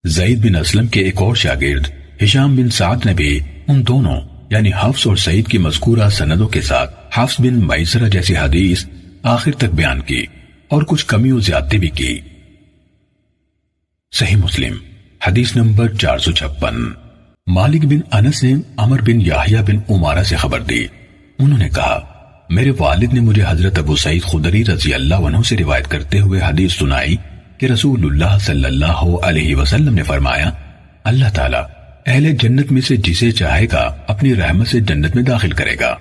زید بن اسلم کے ایک اور شاگرد ہشام بن سعد نے بھی ان دونوں یعنی حفص اور سعید کی مذکورہ سندوں کے ساتھ حفص بن میسرہ جیسی حدیث آخر تک بیان کی اور کچھ کمی و زیادتی بھی کی۔ صحیح مسلم حدیث نمبر 456۔ مالک بن انس نے عمر بن یحییٰ بن عمارہ سے خبر دی، انہوں نے کہا میرے والد نے مجھے حضرت ابو سعید خدری رضی اللہ عنہ سے روایت کرتے ہوئے حدیث سنائی کہ رسول اللہ صلی اللہ علیہ وسلم نے فرمایا اللہ تعالیٰ اہل جنت میں سے جسے چاہے گا اپنی رحمت سے جنت میں داخل کرے گا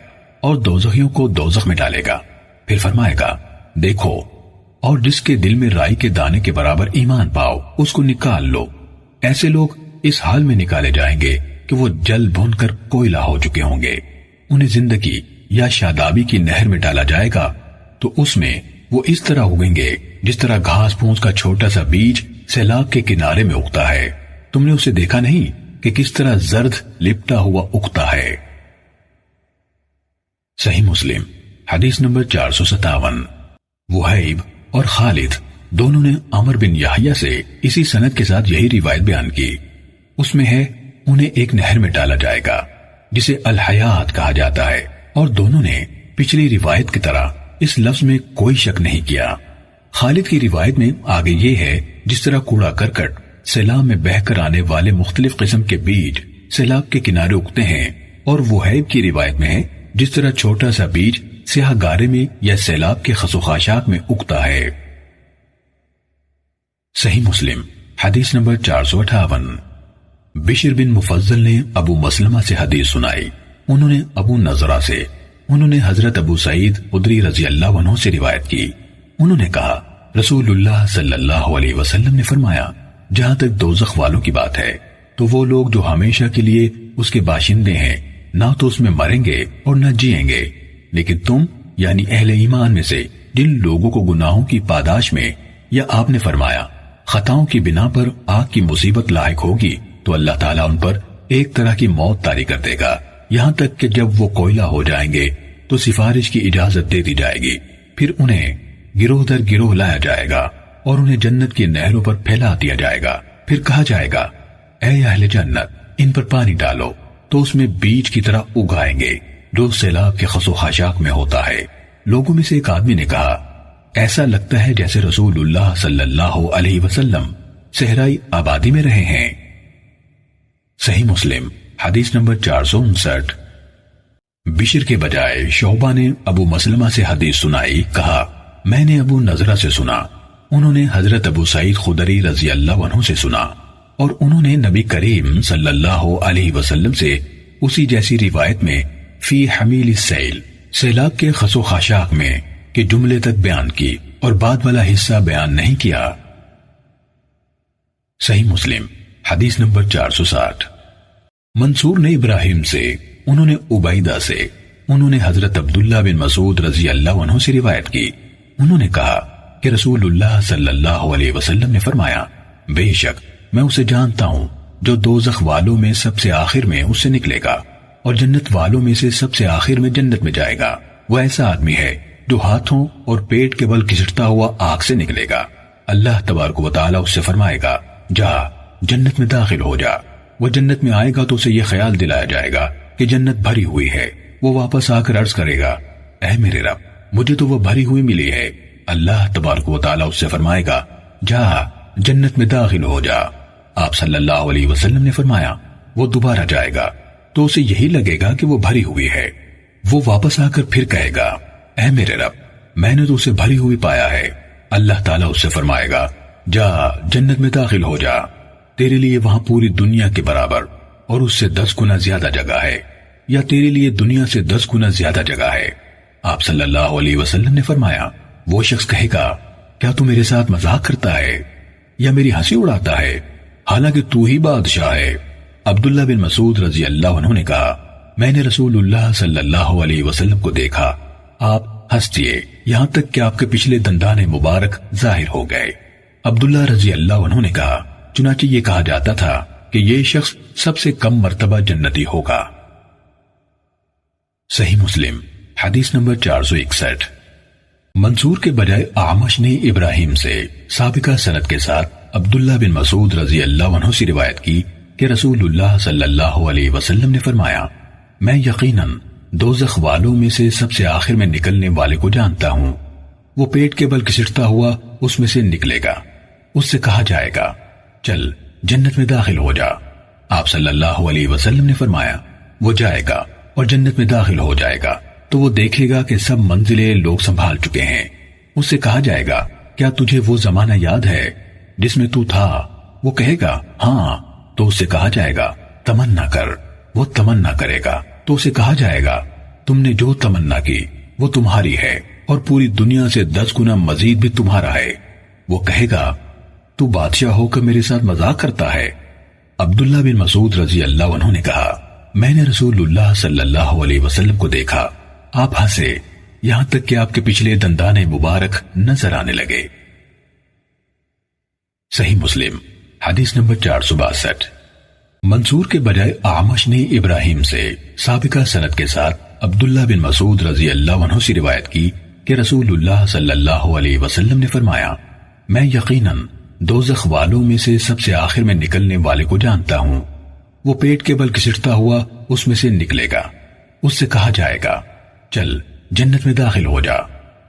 اور دوزخیوں کو دوزخ میں ڈالے گا، پھر فرمائے گا دیکھو اور جس کے دل میں رائی کے دانے کے برابر ایمان پاؤ اس کو نکال لو۔ ایسے لوگ اس حال میں نکالے جائیں گے کہ وہ جل بھون کر کوئلہ ہو چکے ہوں گے، انہیں زندگی یا شادابی کی نہر میں ڈالا جائے گا تو اس میں وہ اس طرح اگیں گے جس طرح گھاس پھوس کا چھوٹا سا بیج سیلاب کے کنارے میں اگتا ہے، تم نے اسے دیکھا نہیں کہ کس طرح زرد لپٹا ہوا اگتا ہے۔ صحیح مسلم حدیث نمبر 457۔ وہیب اور خالد دونوں نے عمر بن یحییٰ سے اسی سند کے ساتھ یہی روایت بیان کی، اس میں ہے انہیں ایک نہر میں ڈالا جائے گا جسے الحیات کہا جاتا ہے، اور دونوں نے پچھلی روایت کی طرح اس لفظ میں کوئی شک نہیں کیا۔ خالد کی روایت میں آگے یہ ہے جس طرح کوڑا کرکٹ سیلاب میں بہہ کر آنے والے مختلف قسم کے بیج سیلاب کے کنارے اگتے ہیں، اور وہیب کی روایت میں ہے جس طرح چھوٹا سا بیج سیاہ گارے میں یا سیلاب کے خس و خاشاک میں اگتا ہے۔ صحیح مسلم حدیث نمبر 458۔ بشر بن مفضل نے ابو مسلمہ سے حدیث سنائی، انہوں نے ابو نضرہ سے، انہوں نے حضرت ابو سعید خدری رضی اللہ عنہ سے روایت کی، انہوں نے کہا رسول اللہ صلی اللہ علیہ وسلم نے فرمایا جہاں تک دوزخ والوں کی بات ہے تو وہ لوگ جو ہمیشہ کے لیے اس کے باشندے ہیں نہ تو اس میں مریں گے اور نہ جیئیں گے، لیکن تم یعنی اہل ایمان میں سے جن لوگوں کو گناہوں کی پاداش میں یا آپ نے فرمایا خطاؤں کی بنا پر آگ کی مصیبت لاحق ہوگی تو اللہ تعالیٰ ان پر ایک طرح کی موت طاری کر دے گا، یہاں تک کہ جب وہ کوئلہ ہو جائیں گے تو سفارش کی اجازت دے دی جائے گی، پھر انہیں گروہ در گروہ لایا جائے گا اور انہیں جنت کی نہروں پر پھیلا دیا جائے گا، پھر کہا جائے گا اے اہل جنت ان پر پانی ڈالو تو اس میں بیج کی طرح اگائیں گے جو سیلاب کے خس و خاشاک میں ہوتا ہے۔ لوگوں میں سے ایک آدمی نے کہا ایسا لگتا ہے جیسے رسول اللہ صلی اللہ علیہ وسلم صحرائی آبادی میں رہے ہیں۔ صحیح مسلم حدیث نمبر 459۔ بشر کے بجائے شعبہ نے ابو مسلمہ سے حدیث سنائی، کہا میں نے ابو نضرہ سے سنا، انہوں نے حضرت ابو سعید خدری رضی اللہ عنہ سے سنا، اور انہوں نے نبی کریم صلی اللہ علیہ وسلم سے اسی جیسی روایت میں فی حمیل السیل سیلاب کے خس و خاشاک میں کے جملے تک بیان کی اور بعد والا حصہ بیان نہیں کیا۔ صحیح مسلم حدیث نمبر 460۔ منصور نے ابراہیم سے، انہوں نے عبیدہ سے، انہوں نے حضرت عبداللہ بن مسعود رضی اللہ عنہ سے روایت کی، انہوں نے کہا کہ رسول اللہ صلی اللہ علیہ وسلم نے فرمایا بے شک میں اسے جانتا ہوں جو دوزخ والوں میں سب سے آخر میں اس سے نکلے گا اور جنت والوں میں سے سب سے آخر میں جنت میں جائے گا، وہ ایسا آدمی ہے جو ہاتھوں اور پیٹ کے بل گھسٹتا ہوا آگ سے نکلے گا، اللہ تبارک و تعالیٰ اس سے فرمائے گا جا جنت میں داخل ہو جا، وہ جنت میں آئے گا تو اسے یہ خیال دلایا جائے گا کہ جنت بھری ہوئی ہے، وہ واپس آ کر عرض کرے گا اے میرے رب مجھے تو وہ بھری ہوئی ملی ہے، اللہ تبارک و تعالیٰ اس سے فرمائے گا جا جنت میں داخل ہو جا۔ آپ صلی اللہ علیہ وسلم نے فرمایا وہ دوبارہ جائے گا تو اسے یہی لگے گا کہ وہ بھری ہوئی ہے، وہ واپس آ کر پھر کہے گا اے میرے رب میں نے تو اسے بھری ہوئی پایا ہے، اللہ تعالیٰ اس سے فرمائے گا جا جنت میں داخل ہو جا، تیرے لیے وہاں پوری دنیا کے برابر اور اس سے 10 گنا زیادہ جگہ ہے، یا تیرے لیے دنیا سے 10 گنا زیادہ جگہ ہے۔ آپ صلی اللہ علیہ وسلم نے فرمایا وہ شخص کہے گا کیا تو میرے ساتھ مذاق کرتا ہے یا میری ہنسی اڑاتا ہے، حالانکہ تو ہی بادشاہ ہے۔ عبداللہ بن مسعود رضی اللہ عنہ نے کہا میں نے رسول اللہ صلی اللہ علیہ وسلم کو دیکھا، آپ ہنس دیے یہاں تک کہ آپ کے پچھلے دندان مبارک ظاہر ہو گئے۔ عبداللہ رضی اللہ عنہ نے کہا چنانچہ یہ کہا جاتا تھا کہ یہ شخص سب سے کم مرتبہ جنتی ہوگا۔ صحیح مسلم حدیث نمبر 461۔ منصور کے بجائے اعمش نے ابراہیم سے سابقہ سند کے ساتھ عبداللہ بن مسعود رضی اللہ عنہ سے روایت کی کہ رسول اللہ صلی اللہ علیہ وسلم نے فرمایا، میں یقیناً دوزخ والوں میں سے سب سے آخر میں نکلنے والے کو جانتا ہوں۔ وہ پیٹ کے بل گھسٹتا ہوا اس میں سے نکلے گا۔ اس سے کہا جائے گا، چل جنت میں داخل ہو جا۔ آپ صلی اللہ علیہ وسلم نے فرمایا، وہ جائے گا اور جنت میں داخل ہو جائے گا تو وہ دیکھے گا کہ سب منزلیں لوگ سنبھال چکے ہیں۔ اس سے کہا جائے گا، کیا تجھے وہ زمانہ یاد ہے جس میں تو تھا؟ وہ کہے گا، ہاں۔ تو اس سے کہا جائے گا، تمنا کر۔ وہ تمنا کرے گا تو اسے کہا جائے گا، تم نے جو تمنا کی وہ تمہاری ہے اور پوری دنیا سے 10 گنا مزید بھی تمہارا ہے۔ وہ کہے گا، تو بادشاہ ہو کر میرے ساتھ مذاق کرتا ہے۔ عبداللہ بن مسعود رضی اللہ عنہ نے کہا، میں نے رسول اللہ صلی اللہ علیہ وسلم کو دیکھا، آپ ہنسے یہاں تک کہ آپ کے پچھلے دندان مبارک نظر آنے لگے۔ صحیح مسلم حدیث نمبر 462۔ منصور کے بجائے اعمش نے ابراہیم سے سابقہ سند کے ساتھ عبداللہ بن مسعود رضی اللہ عنہ سے روایت کی کہ رسول اللہ صلی اللہ علیہ وسلم نے فرمایا، میں یقیناً دوزخ والوں میں سے سب سے آخر میں نکلنے والے کو جانتا ہوں۔ وہ پیٹ کے بل گھسٹتا ہوا اس میں سے نکلے گا۔ اس سے کہا جائے گا، چل جنت میں داخل ہو جا۔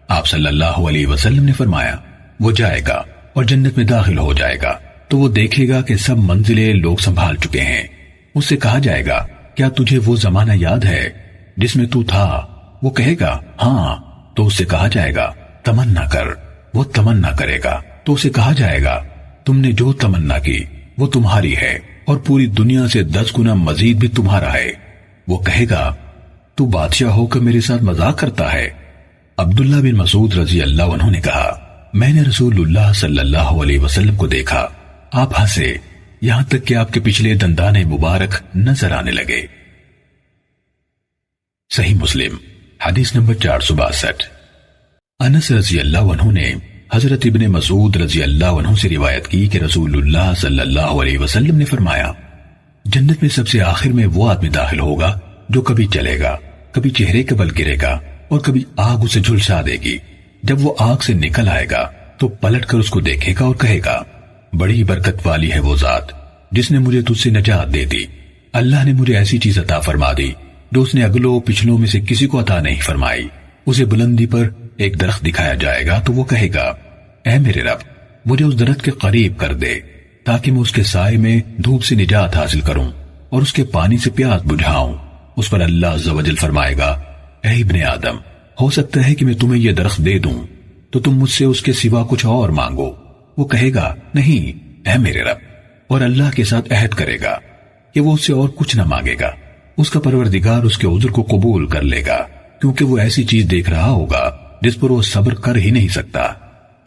آپ صلی اللہ علیہ وسلم نے فرمایا، وہ جائے گا اور جنت میں داخل ہو جائے گا تو وہ دیکھے گا کہ سب منزلیں لوگ سنبھال چکے ہیں۔ اس سے کہا جائے گا، کیا تجھے وہ زمانہ یاد ہے جس میں تو تھا؟ وہ کہے گا، ہاں۔ تو اس سے کہا جائے گا، تمنا کر۔ وہ تمنا کرے گا تو اسے کہا جائے گا، تم نے جو تمنا کی وہ تمہاری ہے اور پوری دنیا سے 10 گنا مزید بھی تمہارا ہے۔ وہ کہے گا، تو بادشاہ ہو کر میرے ساتھ مذاق کرتا ہے۔ عبداللہ بن مسعود رضی اللہ عنہ نے کہا، میں نے رسول اللہ صلی اللہ علیہ وسلم کو دیکھا، آپ ہنسے یہاں تک کہ آپ کے پچھلے دندان مبارک نظر آنے لگے۔ صحیح مسلم حدیث نمبر 462۔ انس رضی اللہ عنہ نے حضرت ابن مسعود رضی اللہ عنہ سے روایت کی کہ رسول اللہ صلی اللہ علیہ وسلم نے فرمایا، جنت میں سب سے آخر میں وہ آدمی داخل ہوگا جو کبھی چلے گا، کبھی چہرے کے بل گرے گا اور کبھی آگ اسے جھلسا دے گی۔ جب وہ آگ سے نکل آئے گا تو پلٹ کر اس کو دیکھے گا اور کہے گا، بڑی برکت والی ہے وہ ذات جس نے مجھے تجھ سے نجات دے دی۔ اللہ نے مجھے ایسی چیز عطا فرما دی جو اس نے اگلوں پچھلوں میں سے کسی کو عطا نہیں فرمائی۔ اسے بلندی پر ایک درخت دکھایا جائے گا تو وہ کہے گا، اے میرے رب، مجھے اس درخت کے قریب کر دے تاکہ میں اس کے سائے میں دھوپ سے نجات حاصل کروں اور اس کے پانی سے پیاس بجھاؤں۔ اس پر اللہ عز و جل فرمائے گا، اے ابن آدم، ہو سکتا ہے کہ میں تمہیں یہ درخت دے دوں تو تم مجھ سے اس کے سوا کچھ اور مانگو۔ وہ کہے گا، نہیں اے میرے رب، اور اللہ کے ساتھ عہد کرے گا کہ وہ اس سے اور کچھ نہ مانگے گا۔ اس کا پروردگار اس کے عذر کو قبول کر لے گا کیونکہ وہ ایسی چیز دیکھ رہا ہوگا جس پر وہ صبر کر ہی نہیں سکتا۔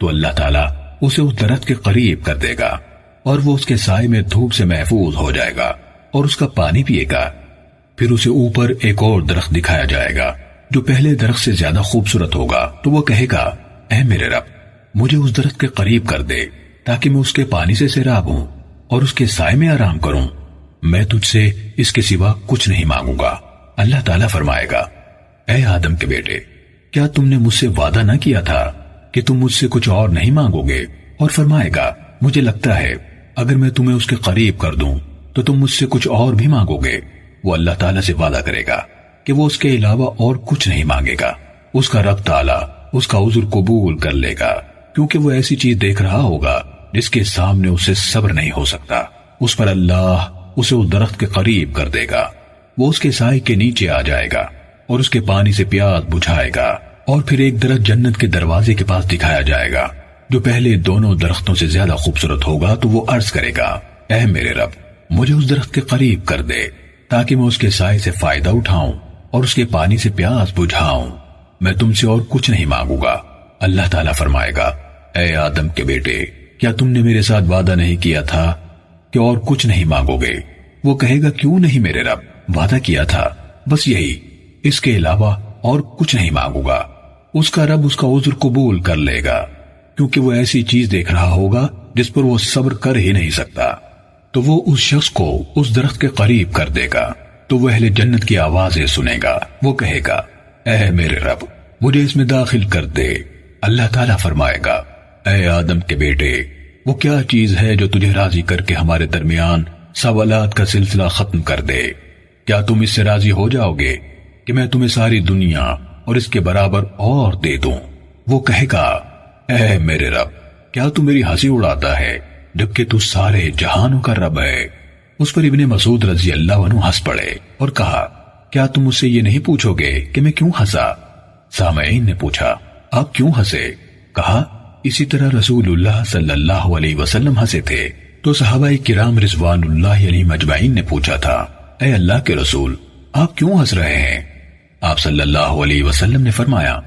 تو اللہ تعالیٰ اسے اس درخت کے قریب کر دے گا اور وہ اس کے سائے میں دھوپ سے محفوظ ہو جائے گا اور اس کا پانی پیے گا۔ پھر اسے اوپر ایک اور درخت دکھایا جائے گا جو پہلے درخت سے زیادہ خوبصورت ہوگا تو وہ کہے گا، اے میرے رب، مجھے اس درخت کے قریب کر دے تاکہ میں اس کے پانی سے سیراب ہوں اور اس کے سائے میں آرام کروں۔ میں تجھ سے اس کے سوا کچھ نہیں مانگوں گا۔ اللہ تعالیٰ فرمائے گا، اے آدم کے بیٹے، کیا تم نے مجھ سے وعدہ نہ کیا تھا کہ تم مجھ سے کچھ اور نہیں مانگو گے؟ اور فرمائے گا، مجھے لگتا ہے اگر میں تمہیں اس کے قریب کر دوں تو تم مجھ سے کچھ اور بھی مانگو گے۔ وہ اللہ تعالیٰ سے وعدہ کرے گا کہ وہ اس کے علاوہ اور کچھ نہیں مانگے گا۔ اس کا رب تعالیٰ اس کا عذر قبول کر لے گا کیونکہ وہ ایسی چیز دیکھ رہا ہوگا جس کے سامنے اسے صبر نہیں ہو سکتا۔ اس پر اللہ اسے اس درخت کے قریب کر دے گا، وہ اس کے سائے کے نیچے آ جائے گا اور اس کے پانی سے پیاس بجھائے گا۔ اور پھر ایک درخت جنت کے دروازے کے پاس دکھایا جائے گا جو پہلے دونوں درختوں سے زیادہ خوبصورت ہوگا تو وہ عرض کرے گا، اے میرے رب، مجھے اس درخت کے قریب کر دے تاکہ میں اس کے سائے سے فائدہ اٹھاؤں اور اس کے پانی سے پیاس بجھاؤں۔ میں تم سے اور کچھ نہیں مانگوں گا۔ اللہ تعالیٰ فرمائے گا، اے آدم کے بیٹے، کیا تم نے میرے ساتھ وعدہ نہیں کیا تھا کہ اور کچھ نہیں مانگو گے؟ وہ کہے گا، کیوں نہیں میرے رب، وعدہ کیا تھا، بس یہی، اس کے علاوہ اور کچھ نہیں مانگوں گا۔ اس کا رب اس کا عذر قبول کر لے گا کیونکہ وہ ایسی چیز دیکھ رہا ہوگا جس پر وہ صبر کر ہی نہیں سکتا۔ تو وہ اس شخص کو اس درخت کے قریب کر دے گا تو وہ اہل جنت کی آوازیں سنے گا۔ وہ کہے گا، اے میرے رب، مجھے اس میں داخل کر دے۔ اللہ تعالیٰ فرمائے گا، اے آدم کے بیٹے، وہ کیا چیز ہے جو تجھے راضی کر کے ہمارے درمیان سوالات کا سلسلہ ختم کر دے؟ کیا تم اس سے راضی ہو جاؤ گے کہ میں تمہیں ساری دنیا اور اس کے برابر اور دے دوں؟ وہ کہے گا اے میرے رب، کیا تو میری ہنسی اڑاتا ہے جبکہ تو سارے جہانوں کا رب ہے؟ اس پر ابن مسعود رضی اللہ عنہ ہنس پڑے اور کہا کیا تم مجھ سے یہ نہیں پوچھو گے کہ میں کیوں ہنسا؟ سامعین نے پوچھا آپ کیوں ہنسے؟ کہا اسی طرح رسول اللہ صلی اللہ علیہ وسلم ہنسے تھے۔ تو صحابہ کرام رضوان اللہ علیہم اجمعین نے پوچھا تھا اے اللہ کے رسول آپ کیوں ہنس رہے ہیں؟ آپ صلی اللہ علیہ وسلم نے فرمایا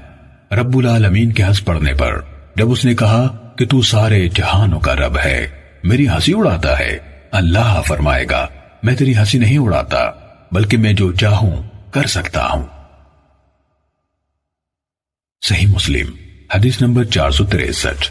رب العالمین کے ہنس پڑنے پر جب اس نے کہا کہ تو سارے جہانوں کا رب ہے، میری ہنسی اڑاتا ہے، اللہ فرمائے گا میں تیری ہنسی نہیں اڑاتا بلکہ میں جو چاہوں کر سکتا ہوں۔ صحیح مسلم حدیث نمبر 463۔